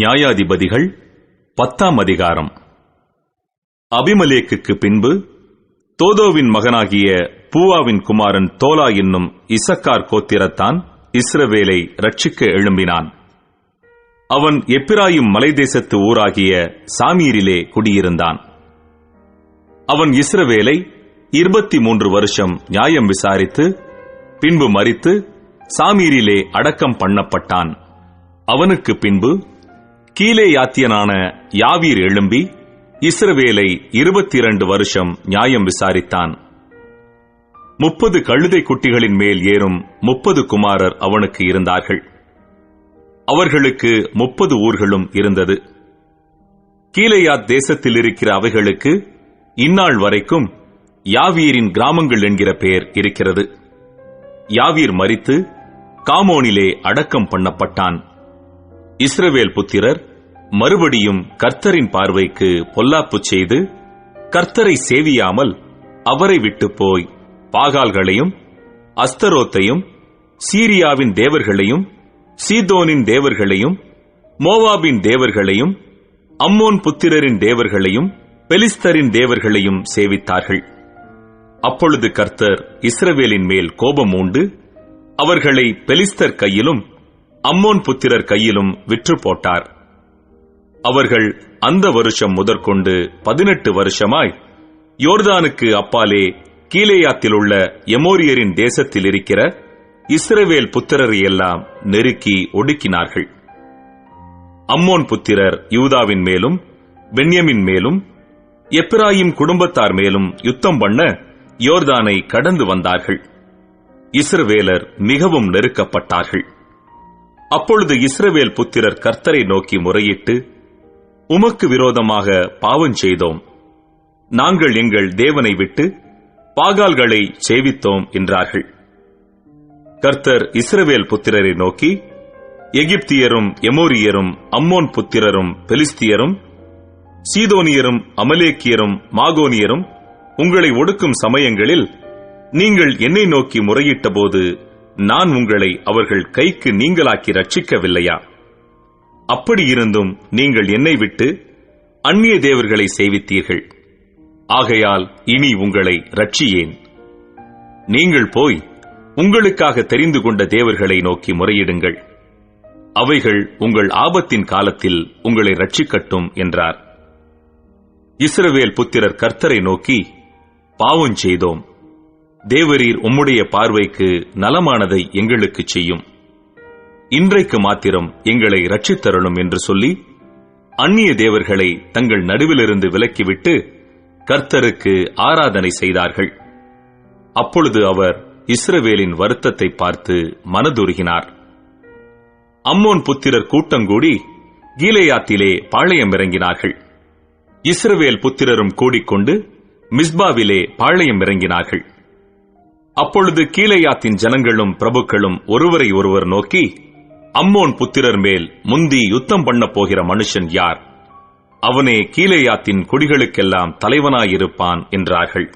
நியாயாதிபதிகள் 10ஆம் அதிகாரம். அபிமெலேக்குக்கு பின்பு தோதோவின் மகனாகிய பூவாவின் குமாரன் தோலா என்னும் இசக்கார் கோத்திரத்தான் இஸ்ரவேலை ரட்சிக்க எழும்பினான். அவன் எப்பிராயிம் மலைதேசத்து ஊராகிய சாமீரிலே குடியிருந்தான். அவன் இஸ்ரவேலை 23 வருஷம் நியாயம் விசாரித்து பின்பு மரித்து சாமீரிலே அடக்கம் பண்ணப்பட்டான். அவனுக்கு பின்பு கீலேயாத்தியனான யாவீர் எழும்பி இஸ்ரவேலை 22 வருஷம் நியாயம் விசாரித்தான். 30 கழுதை குட்டிகளின் மேல் ஏறும் 30 குமாரர் அவனுக்கு இருந்தார்கள். அவர்களுக்கு 30 ஊர்களும் இருந்தது. கீலேயாத் தேசத்தில் இருக்கிற அவைகளுக்கு இந்நாள் வரைக்கும் யாவீரின் கிராமங்கள் என்கிற பெயர் இருக்கிறது. யாவீர் மரித்து காமோனிலே அடக்கம் பண்ணப்பட்டான். இஸ்ரவேல் புத்திரர் மறுபடியும் கர்த்தரின் பார்வைக்கு பொல்லாப்பு செய்து கர்த்தரை சேவியாமல் அவரை விட்டு போய் பாகால்களையும் அஸ்தரோத்தையும் சீரியாவின் தேவர்களையும் சீதோனின் தேவர்களையும் மோவாபின் தேவர்களையும் அம்மோன் புத்திரரின் தேவர்களையும் பெலிஸ்தரின் தேவர்களையும் சேவித்தார்கள். அப்பொழுது கர்த்தர் இஸ்ரவேலின் மேல் கோபம் உண்டு அவர்களை பெலிஸ்தர் கையிலும் அம்மோன் புத்திரர் கையிலும் விற்று போட்டார். அவர்கள் அந்த வருஷம் முதற்கொண்டு 18 வருஷமாய் யோர்தானுக்கு அப்பாலே கீலேயாத்தில் உள்ள எமோரியரின் தேசத்தில் இருக்கிற இஸ்ரவேல் புத்திரரை எல்லாம் நெருக்கி ஒடுக்கினார்கள். அம்மோன் புத்திரர் யூதாவின் மேலும் பென்யமின் மேலும் எப்பிராயிம் குடும்பத்தார் மேலும் யுத்தம் பண்ண யோர்தானை கடந்து வந்தார்கள். இஸ்ரவேலர் மிகவும் நெருக்கப்பட்டார்கள். அப்பொழுது இஸ்ரவேல் புத்திரர் கர்த்தரை நோக்கி முறையிட்டு, உமக்கு விரோதமாக பாவம் செய்தோம். நாங்கள் எங்கள் தேவனை விட்டு பாகால்களை சேவித்தோம் என்றார்கள். கர்த்தர் இஸ்ரவேல் புத்திரரை நோக்கி, எகிப்தியரும் எமோரியரும் அம்மோன் புத்திரரும் பெலிஸ்தியரும் சீதோனியரும் அமலேக்கியரும் மாகோனியரும் உங்களை ஒடுக்கும் சமயங்களில் நீங்கள் என்னை நோக்கி முறையிட்டபோது நான் உங்களை அவர்கள் கைக்கு நீங்களாக்கி ரட்சிக்கவில்லையா? அப்படியிருந்தும் நீங்கள் என்னை விட்டு அந்நிய தேவர்களை சேவித்தீர்கள். ஆகையால் இனி உங்களை ரட்சியேன். நீங்கள் போய் உங்களுக்காக தெரிந்து கொண்ட தேவர்களை நோக்கி முறையிடுங்கள். அவைகள் உங்கள் ஆபத்தின் காலத்தில் உங்களை ரட்சிக்கட்டும் என்றார். இஸ்ரவேல் புத்திரர் கர்த்தரை நோக்கி, பாவம் செய்தோம். தேவரீர் உம்முடைய பார்வைக்கு நலமானதை எங்களுக்கு செய்யும். இன்றைக்கு மாத்திரம் எங்களை ரட்சித்தருளும் என்று சொல்லி அந்நிய தேவர்களை தங்கள் நடுவிலிருந்து விலக்கிவிட்டு கர்த்தருக்கு ஆராதனை செய்தார்கள். அப்பொழுது அவர் இஸ்ரவேலின் வருத்தத்தை பார்த்து மனதுருகினார். அம்மோன் புத்திரர் கூட்டங்கூடி கீலேயாத்திலே பாளையம் இறங்கினார்கள். இஸ்ரவேல் புத்திரரும் கூடிக்கொண்டு மிஸ்பாவிலே பாளையம் இறங்கினார்கள். அப்பொழுது கீலேயாத்தின் ஜனங்களும் பிரபுக்களும் ஒருவரை ஒருவர் நோக்கி, அம்மோன் புத்திரர் மேல் முந்தி யுத்தம் பண்ண போகிற மனுஷன் யார்? அவனே கீலேயாத்தின் குடிகளுக்கெல்லாம் தலைவனாயிருப்பான் என்றார்கள்.